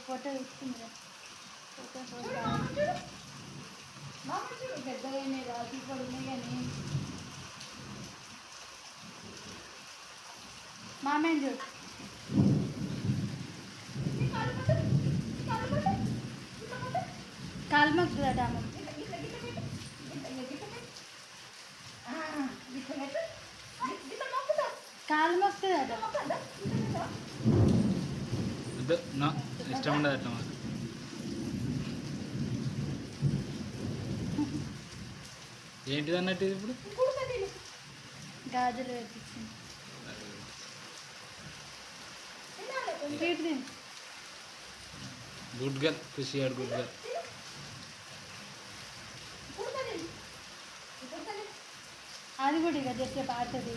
photo ఇస్తుంది photo చూడు పెద్దగా రాసి పడున్నాయి కానీ మామేం చూడు కాలు మొక్కుతుందట కాలు మొక్కుతుందట ఇష్టం ఉండదు అట్లా మాకు ఏంటిది అన్నట్టు ఇప్పుడు గాజులు పెట్టించింది గుడ్ గర్ల్ ఖుషి ఆడు గుడ్ గర్ల్ అది కూడా ఇక జస్ట్ పాడుతుంది